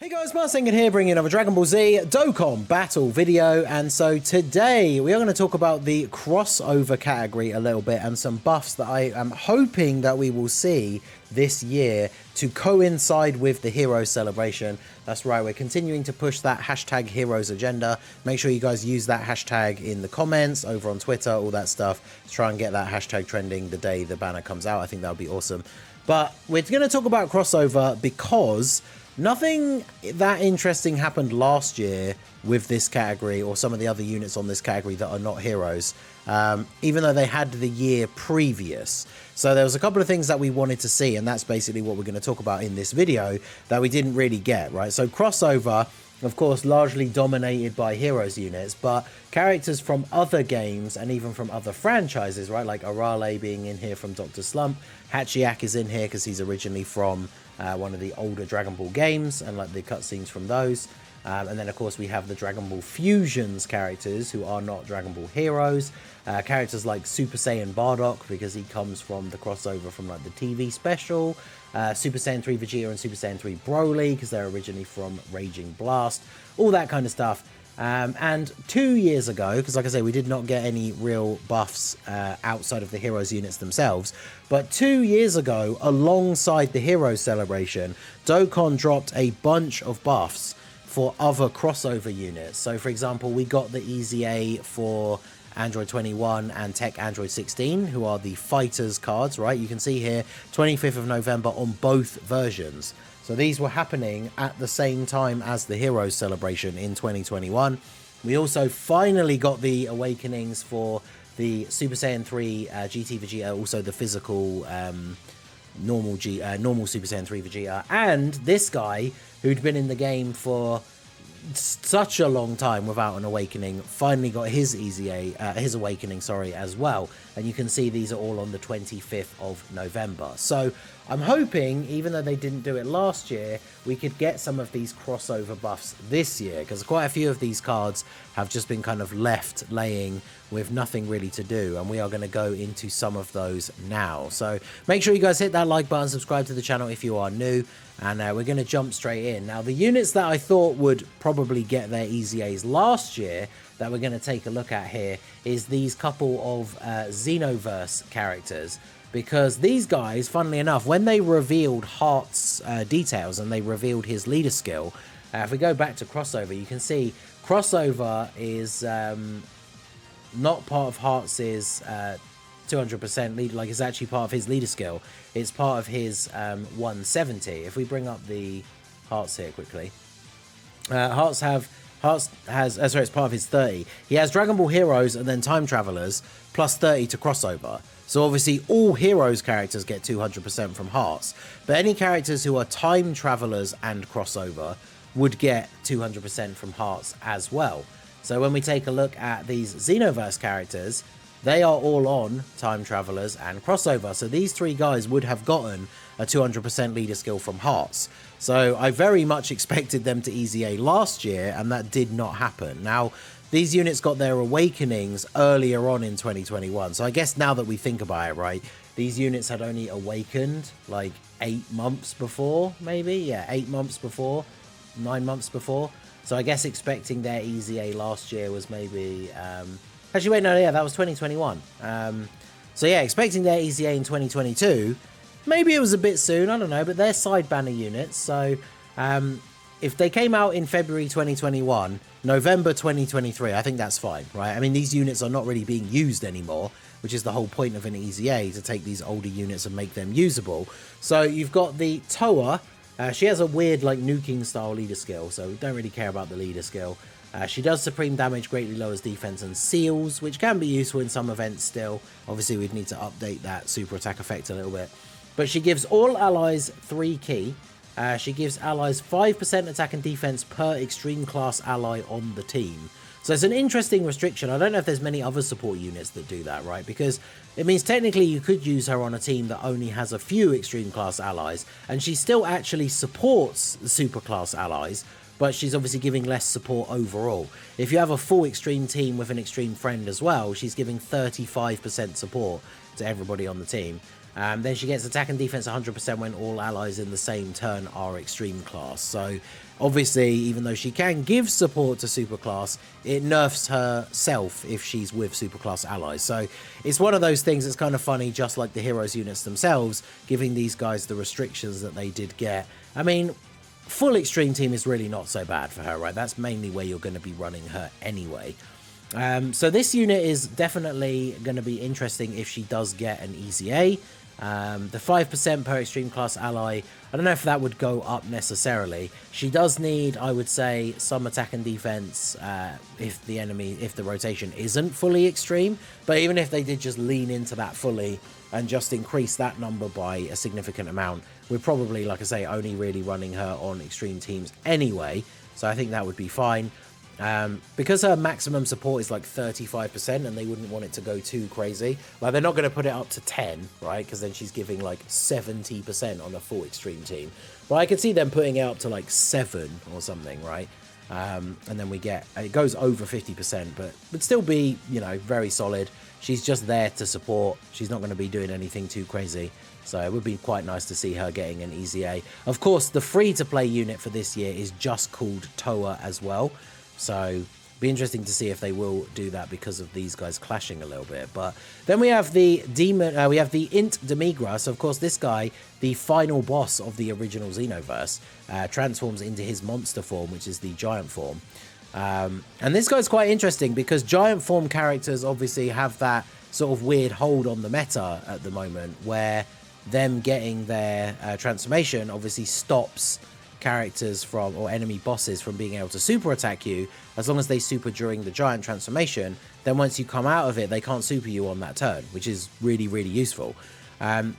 Hey guys, Marsengan here, bringing another Dragon Ball Z Dokkan battle video, and so today we are going to talk about the crossover category a little bit and some buffs that I am hoping that we will see this year to coincide with the Heroes celebration. That's right, we're continuing to push that hashtag Heroes agenda. Make sure you guys use that hashtag in the comments, over on Twitter, all that stuff, to try and get that hashtag trending the day the banner comes out. I think that would be awesome. But we're going to talk about crossover because nothing that interesting happened last year with this category or some of the other units on this category that are not heroes, even though they had the year previous. So there was a couple of things that we wanted to see, and that's basically what we're going to talk about in this video that we didn't really get, right? So crossover, of course, largely dominated by heroes units, but characters from other games and even from other franchises, right? Like Arale being in here from Dr. Slump. Hachiyak is in here because he's originally from one of the older Dragon Ball games and like the cutscenes from those. And then, of course, we have the Dragon Ball Fusions characters who are not Dragon Ball heroes. Characters like Super Saiyan Bardock, because he comes from the crossover from like the TV special. Super Saiyan 3 Vegeta and Super Saiyan 3 Broly, because they're originally from Raging Blast. All that kind of stuff. And 2 years ago, because like I say, we did not get any real buffs outside of the Heroes units themselves, but 2 years ago, alongside the Heroes celebration, Dokkan dropped a bunch of buffs for other crossover units. So for example, we got the EZA for Android 21 and Tech Android 16, who are the fighters cards, right? You can see here 25th of November on both versions. So these were happening at the same time as the Heroes celebration in 2021. We also finally got the awakenings for the Super Saiyan 3 GT Vegeta, also the physical normal Super Saiyan 3 Vegeta, and this guy who'd been in the game for such a long time without an awakening finally got his his awakening, sorry, as well. And you can see these are all on the 25th of November. So I'm hoping, even though they didn't do it last year, we could get some of these crossover buffs this year, because quite a few of these cards have just been kind of left laying with nothing really to do, and we are going to go into some of those now. So make sure you guys hit that like button, subscribe to the channel if you are new, and we're going to jump straight in. Now, the units that I thought would probably get their EZAs last year that we're going to take a look at here is these couple of XENOVERSE characters, because these guys, funnily enough, when they revealed Heart's details and they revealed his leader skill, if we go back to crossover, you can see crossover is not part of Heart's 200% lead, like it's actually part of his leader skill. It's part of his 170. If we bring up the Hearts here quickly, Hearts has sorry, it's part of his 30. He has Dragon Ball Heroes and then Time Travelers plus 30 to crossover. So obviously all Heroes characters get 200% from Hearts, but any characters who are Time Travelers and crossover would get 200% from Hearts as well. So when we take a look at these XENOVERSE characters, they are all on Time Travelers and crossover. So these three guys would have gotten a 200% leader skill from Hearts. So I very much expected them to EZA last year, and that did not happen. Now, these units got their awakenings earlier on in 2021. So I guess now that we think about it, right, these units had only awakened like 8 months before, maybe? Yeah, 8 months before, 9 months before. So I guess expecting their EZA last year was maybe... actually, wait, no, yeah, that was 2021. So yeah, expecting their EZA in 2022, maybe it was a bit soon, I don't know, but they're side banner units. So if they came out in February 2021, November 2023, I think that's fine, right? I mean, these units are not really being used anymore, which is the whole point of an EZA, to take these older units and make them usable. So you've got the Toa. She has a weird, like, nuking style leader skill, so we don't really care about the leader skill. She does supreme damage, greatly lowers defense and seals, which can be useful in some events still. Obviously, we'd need to update that super attack effect a little bit. But she gives all allies 3 ki. She gives allies 5% attack and defense per extreme class ally on the team. So it's an interesting restriction. I don't know if there's many other support units that do that, right? Because it means technically you could use her on a team that only has a few extreme class allies, and she still actually supports the super class allies, but she's obviously giving less support overall. If you have a full extreme team with an extreme friend as well, she's giving 35% support to everybody on the team. Then she gets attack and defense 100% when all allies in the same turn are extreme class. So obviously, even though she can give support to super class, it nerfs herself if she's with super class allies. So it's one of those things that's kind of funny, just like the heroes units themselves, giving these guys the restrictions that they did get. I mean, full extreme team is really not so bad for her, right? That's mainly where you're going to be running her anyway. So this unit is definitely going to be interesting if she does get an easy A. The 5% per extreme class ally, I don't know if that would go up necessarily. She does need, I would say, some attack and defense if the rotation isn't fully extreme. But even if they did just lean into that fully and just increase that number by a significant amount, we're probably, like I say, only really running her on extreme teams anyway. So I think that would be fine. Because her maximum support is like 35% and they wouldn't want it to go too crazy. Like, they're not going to put it up to 10, right? Because then she's giving like 70% on a full extreme team. But I could see them putting it up to like 7 or something, right? And then it goes over 50%, but would still be, you know, very solid. She's just there to support. She's not going to be doing anything too crazy. So it would be quite nice to see her getting an easy A. Of course, the free-to-play unit for this year is just called Toa as well. So be interesting to see if they will do that because of these guys clashing a little bit. But then we have the demon, we have the Int Demigra. So of course this guy, the final boss of the original Xenoverse, transforms into his monster form, which is the giant form. And this guy's quite interesting because giant form characters obviously have that sort of weird hold on the meta at the moment, where them getting their transformation obviously stops characters from, or enemy bosses from, being able to super attack you. As long as they super during the giant transformation, then once you come out of it, they can't super you on that turn, which is really, really useful.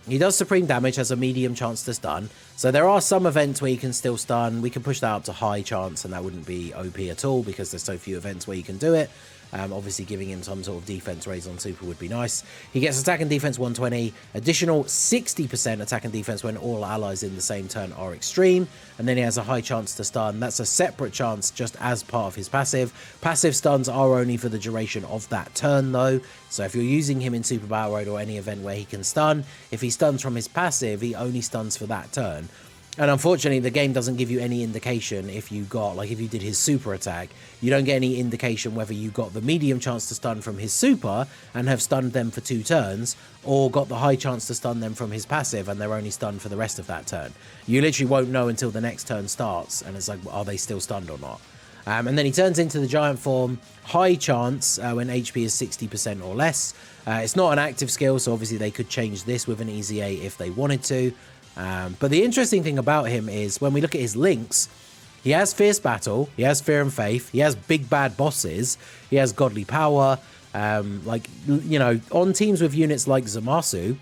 He does supreme damage, has a medium chance to stun. So there are some events where you can still stun. We can push that up to high chance, and that wouldn't be OP at all because there's so few events where you can do it. Obviously giving him some sort of defense raise on super would be nice. He gets attack and defense 120, additional 60% attack and defense when all allies in the same turn are extreme, and then he has a high chance to stun. That's a separate chance just as part of his passive. Passive stuns are only for the duration of that turn though, so if you're using him in Super Battle Road or any event where he can stun, if he stuns from his passive, he only stuns for that turn. And unfortunately, the game doesn't give you any indication if you got, like if you did his super attack, you don't get any indication whether you got the medium chance to stun from his super and have stunned them for 2 turns, or got the high chance to stun them from his passive and they're only stunned for the rest of that turn. You literally won't know until the next turn starts, and it's like, are they still stunned or not? And then he turns into the giant form, high chance when HP is 60% or less. It's not an active skill, so obviously they could change this with an easy A if they wanted to. But the interesting thing about him is when we look at his links, he has Fierce Battle, he has Fear and Faith, he has Big Bad Bosses, he has Godly Power. Like, you know, on teams with units like Zamasu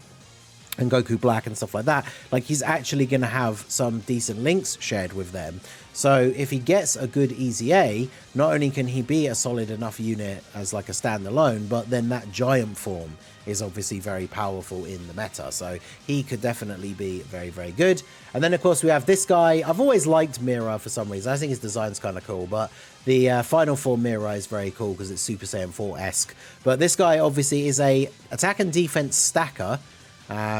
and Goku Black and stuff like that, like, he's actually going to have some decent links shared with them. So if he gets a good easy A, not only can he be a solid enough unit as like a standalone, but then that giant form is obviously very powerful in the meta. So he could definitely be very, very good. And then of course we have this guy. I've always liked Mira for some reason. I think his design's kind of cool, but the final form Mira is very cool because it's Super Saiyan 4-esque. But this guy obviously is a attack and defense stacker.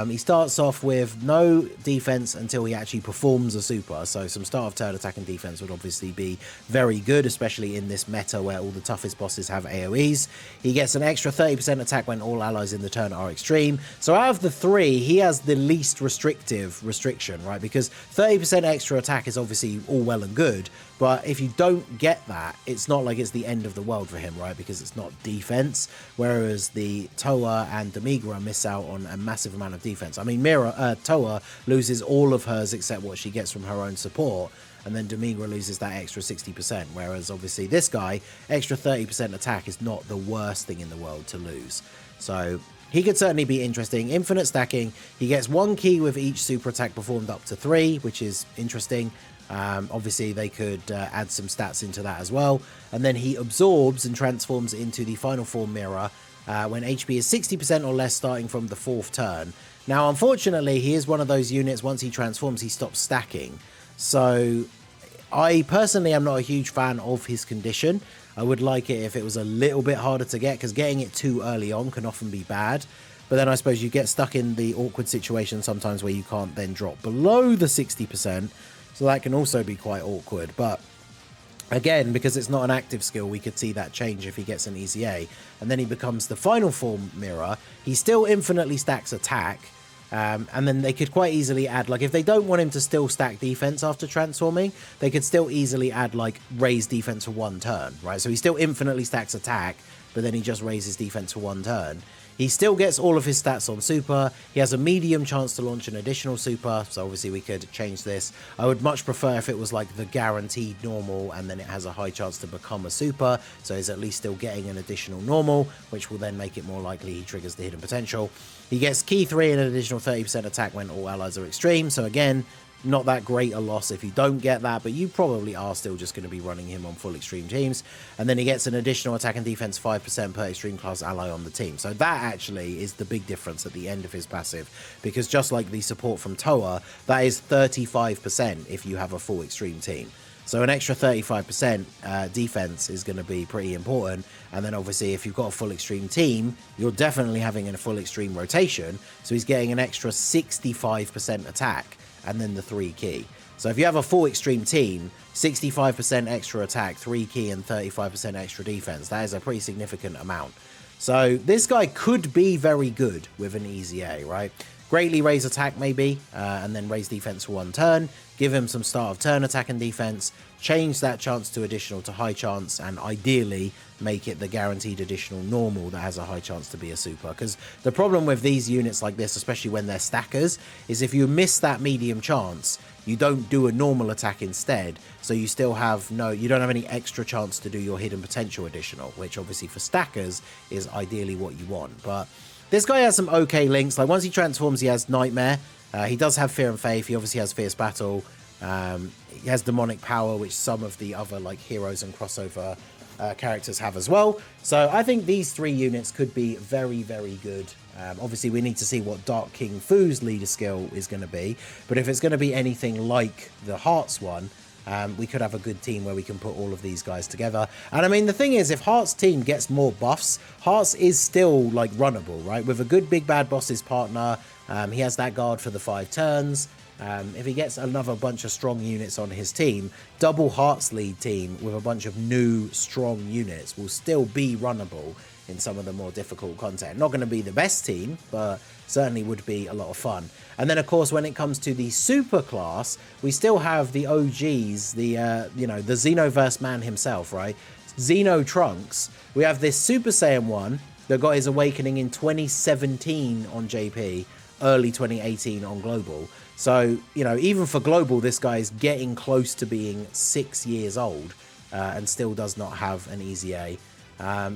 He starts off with no defense until he actually performs a super, so some start of turn attack and defense would obviously be very good, especially in this meta where all the toughest bosses have AoEs. He gets an extra 30% attack when all allies in the turn are extreme. So out of the 3, he has the least restriction, right? Because 30% extra attack is obviously all well and good, but if you don't get that, it's not like it's the end of the world for him, right? Because it's not defense, whereas the Toa and Demigra miss out on a massive amount of defense. I mean, Toa loses all of hers except what she gets from her own support, and then Demigra loses that extra 60%, whereas obviously this guy, extra 30% attack is not the worst thing in the world to lose. So he could certainly be interesting. Infinite stacking, he gets 1 key with each super attack performed up to 3, which is interesting. Obviously they could add some stats into that as well, and then he absorbs and transforms into the final form Mirror when HP is 60% or less starting from the 4th turn. Now unfortunately he is one of those units, once he transforms he stops stacking, so I personally am not a huge fan of his condition. I would like it if it was a little bit harder to get, because getting it too early on can often be bad. but then I suppose you get stuck in the awkward situation sometimes where you can't then drop below the 60%, so that can also be quite awkward. But again, because it's not an active skill, we could see that change if he gets an easy A, and then he becomes the final form mirror. He still infinitely stacks attack, and then they could quite easily add, like, if they don't want him to still stack defense after transforming, they could still easily add, like, raise defense for 1 turn, right? So he still infinitely stacks attack, but then he just raises defense for 1 turn. He still gets all of his stats on super. He has a medium chance to launch an additional super, so obviously we could change this. I would much prefer if it was like the guaranteed normal and then it has a high chance to become a super, so he's at least still getting an additional normal, which will then make it more likely he triggers the hidden potential. He gets key 3 and an additional 30% attack when all allies are extreme, so again, not that great a loss if you don't get that, but you probably are still just going to be running him on full extreme teams. And then he gets an additional attack and defense 5% per extreme class ally on the team. So that actually is the big difference at the end of his passive, because just like the support from Toa, that is 35% if you have a full extreme team. So an extra 35% defense is going to be pretty important. And then obviously if you've got a full extreme team, you're definitely having a full extreme rotation. So he's getting an extra 65% attack and then the 3 key. So if you have a full extreme team, 65% extra attack, 3 key and 35% extra defense, that is a pretty significant amount. So this guy could be very good with an easy A, right? Greatly raise attack maybe, and then raise defense for 1 turn, give him some start of turn attack and defense, change that chance to additional to high chance, and ideally make it the guaranteed additional normal that has a high chance to be a super. Because the problem with these units like this, especially when they're stackers, is if you miss that medium chance, you don't do a normal attack instead, so you still have you don't have any extra chance to do your hidden potential additional, which obviously for stackers is ideally what you want. But this guy has some okay links. Like once he transforms, he has Nightmare. He does have Fear and Faith. He obviously has Fierce Battle. He has Demonic Power, which some of the other like heroes and crossover characters have as well. So I think these 3 units could be very, very good. Obviously, we need to see what Dark King Fu's leader skill is going to be. But if it's going to be anything like the Hearts one, we could have a good team where we can put all of these guys together. And I mean, the thing is, if Hearts' team gets more buffs, Hearts is still like runnable, right? With a good big bad boss's partner, he has that guard for the 5 turns. If he gets another bunch of strong units on his team, double Hearts lead team with a bunch of new strong units will still be runnable in some of the more difficult content. Not going to be the best team, but certainly would be a lot of fun. And then of course when it comes to the super class, we still have the OGs, the you know, the Xenoverse man himself, right? Xeno Trunks. We have this Super Saiyan 1 that got his awakening in 2017 on JP, early 2018 on Global. So, you know, even for Global, this guy is getting close to being 6 years old and still does not have an easy A.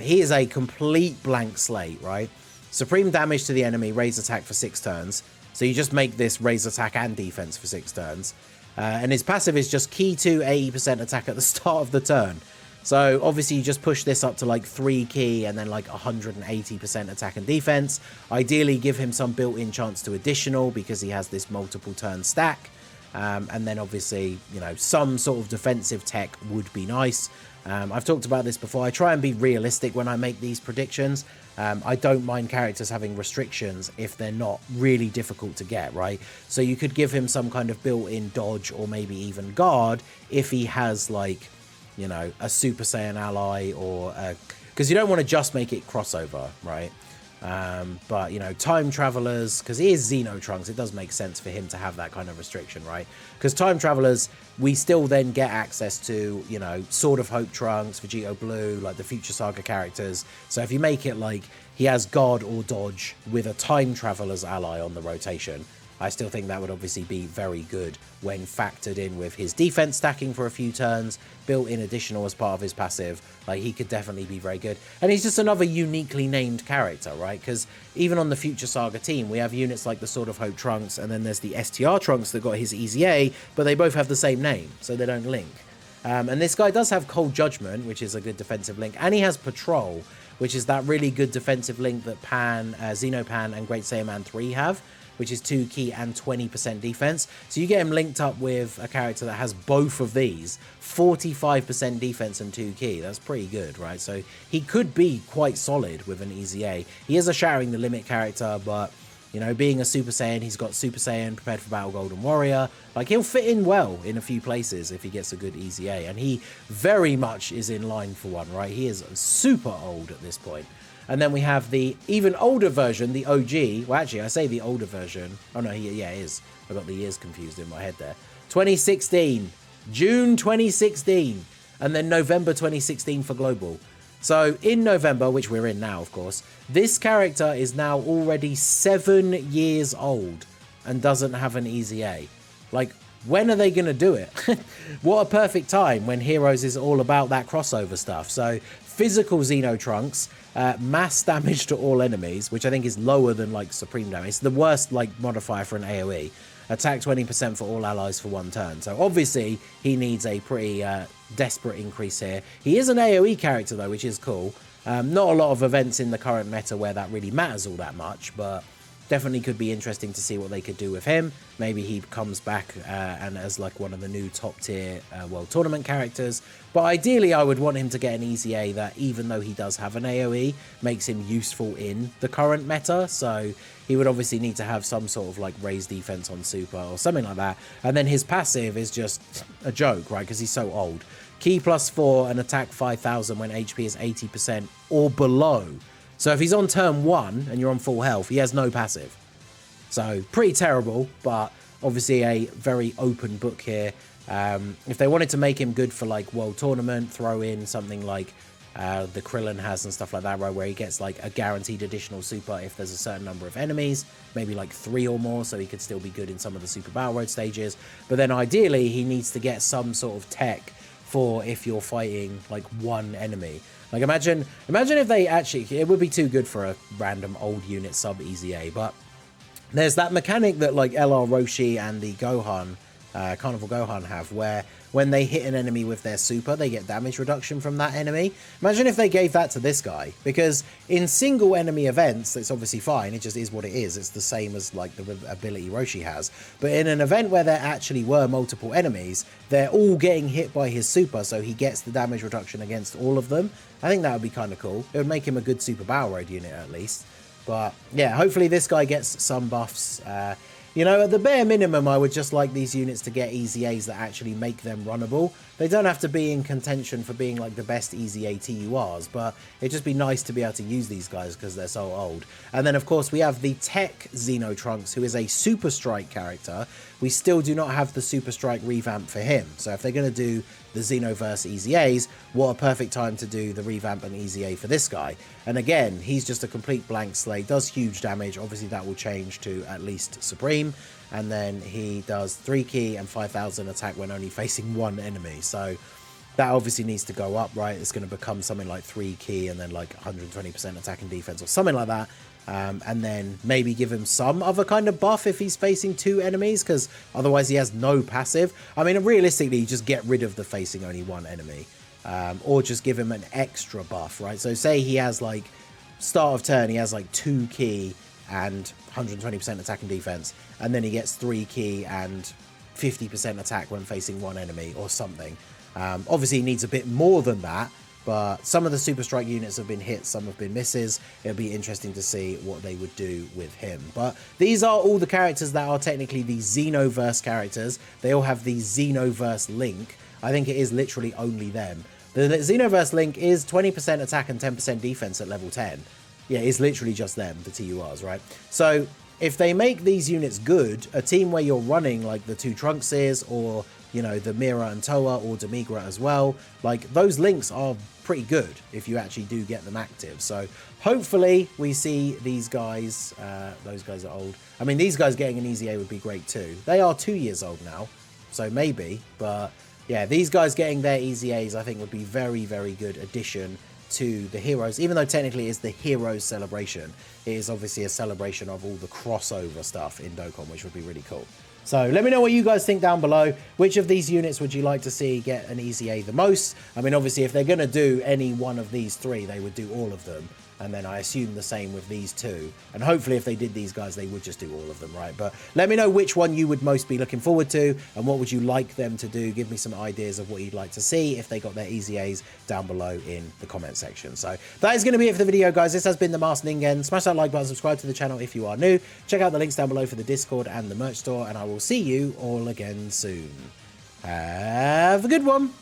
He is a complete blank slate, right? Supreme damage to the enemy, raise attack for 6 turns. So you just make this raise attack and defense for 6 turns. And his passive is just key to 80% attack at the start of the turn. So obviously you just push this up to like 3 key and then like 180% attack and defense. Ideally give him some built-in chance to additional because he has this multiple turn stack. And then obviously, you know, some sort of defensive tech would be nice. I've talked about this before. I try and be realistic when I make these predictions. I don't mind characters having restrictions if they're not really difficult to get, right? So you could give him some kind of built-in dodge or maybe even guard if he has like, you know, a Super Saiyan ally or because you don't want to just make it crossover, right? But, you know, time travelers, because he is Xeno Trunks, it does make sense for him to have that kind of restriction, right? Because time travelers, we still then get access to, you know, Sword of Hope Trunks, Vegito Blue, like the Future Saga characters. So if you make it like he has guard or dodge with a time traveler's ally on the rotation, I still think that would obviously be very good when factored in with his defense stacking for a few turns, built in additional as part of his passive. Like, he could definitely be very good. And he's just another uniquely named character, right? Because even on the Future Saga team, we have units like the Sword of Hope Trunks, and then there's the STR Trunks that got his Easy A, but they both have the same name, so they don't link. And this guy does have Cold Judgment, which is a good defensive link, and he has Patrol, which is that really good defensive link that Xenopan and Great Saiyaman 3 have, which is 2 key and 20% defense. So you get him linked up with a character that has both of these, 45% defense and 2 key. That's pretty good, right? So he could be quite solid with an easy A. He is a Shattering the Limit character, but you know, being a Super Saiyan, he's got Super Saiyan, Prepared for Battle, Golden Warrior. Like, he'll fit in well in a few places if he gets a good easy A. And he very much is in line for one, right? He is super old at this point. And then we have the even older version, the OG. Well, actually, I say the older version. Oh, no, yeah, it is. I got the years confused in my head there. 2016. June 2016. And then November 2016 for Global. So in November, which we're in now, of course, this character is now already 7 years old and doesn't have an easy A. Like, when are they going to do it? What a perfect time when Heroes is all about that crossover stuff. So physical Xeno Trunks, mass damage to all enemies, which I think is lower than like Supreme damage. It's the worst like modifier for an AoE. Attack 20% for all allies for 1 turn. So obviously he needs a pretty desperate increase here. He is an AoE character though, which is cool. Not a lot of events in the current meta where that really matters all that much, but definitely could be interesting to see what they could do with him. Maybe he comes back and as like one of the new top tier World Tournament characters. But ideally I would want him to get an easy A that, even though he does have an AoE, makes him useful in the current meta. So he would obviously need to have some sort of like raised defense on super or something like that. And then his passive is just a joke, right? Because he's so old. Key +4 and attack 5,000 when HP is 80% or below. So if he's on turn 1 and you're on full health, he has no passive. So pretty terrible, but obviously a very open book here. If they wanted to make him good for like World Tournament, throw in something like the Krillin has and stuff like that, right, where he gets like a guaranteed additional super if there's a certain number of enemies, maybe like 3 or more, so he could still be good in some of the Super Battle Road stages. But then ideally he needs to get some sort of tech for if you're fighting like 1 enemy. Like imagine if they actually, it would be too good for a random old unit sub easy A, but there's that mechanic that like LR Roshi and the Gohan, Carnival Gohan have, where when they hit an enemy with their super, they get damage reduction from that enemy. Imagine if they gave that to this guy, because in single enemy events, it's obviously fine. It just is what it is. It's the same as like the ability Roshi has. But in an event where there actually were multiple enemies, they're all getting hit by his super, so he gets the damage reduction against all of them. I think that would be kind of cool. It would make him a good Super Battle Road unit at least. But yeah, hopefully this guy gets some buffs. You know, at the bare minimum, I would just like these units to get easy A's that actually make them runnable. They don't have to be in contention for being like the best easy A TURs, but it'd just be nice to be able to use these guys because they're so old. And then, of course, we have the Tech Xeno Trunks, who is a Super Strike character. We still do not have the Super Strike revamp for him. So if they're going to do the Xenoverse Easy A's, what a perfect time to do the revamp and Easy A for this guy. And again, he's just a complete blank slate, does huge damage. Obviously that will change to at least Supreme, and then he does 3 key and 5,000 attack when only facing 1 enemy. So that obviously needs to go up, right? It's going to become something like 3 key and then like 120% attack and defense or something like that. And then maybe give him some other kind of buff if he's facing 2 enemies, because otherwise he has no passive. I mean, realistically, you just get rid of the facing only 1 enemy, or just give him an extra buff, right? So say he has like start of turn, he has like 2 key and 120% attack and defense, and then he gets 3 key and 50% attack when facing 1 enemy or something. Obviously he needs a bit more than that, but some of the Super Strike units have been hits, some have been misses. It'll be interesting to see what they would do with him. But these are all the characters that are technically the Xenoverse characters. They all have the Xenoverse link. I think it is literally only them. The Xenoverse link is 20% attack and 10% defense at level 10. Yeah, it's literally just them, the TURs, right? So if they make these units good, a team where you're running like the 2 Trunkses, or you know, the Mira and Toa, or Demigra as well, like those links are pretty good if you actually do get them active. So hopefully we see these guys, those guys are old. I mean, these guys getting an easy A would be great too. They are 2 years old now, so maybe, but yeah, these guys getting their easy A's I think would be very, very good addition to the Heroes. Even though technically it's the Heroes celebration, it is obviously a celebration of all the crossover stuff in Dokkan, which would be really cool. So let me know what you guys think down below. Which of these units would you like to see get an easy A the most? I mean, obviously, if they're going to do any one of these 3, they would do all of them. And then I assume the same with these two. And hopefully if they did these guys, they would just do all of them, right? But let me know which one you would most be looking forward to and what would you like them to do. Give me some ideas of what you'd like to see if they got their easy A's down below in the comment section. So that is going to be it for the video, guys. This has been the Masked Ningen. Smash that like button, subscribe to the channel if you are new. Check out the links down below for the Discord and the merch store, and I will see you all again soon. Have a good one.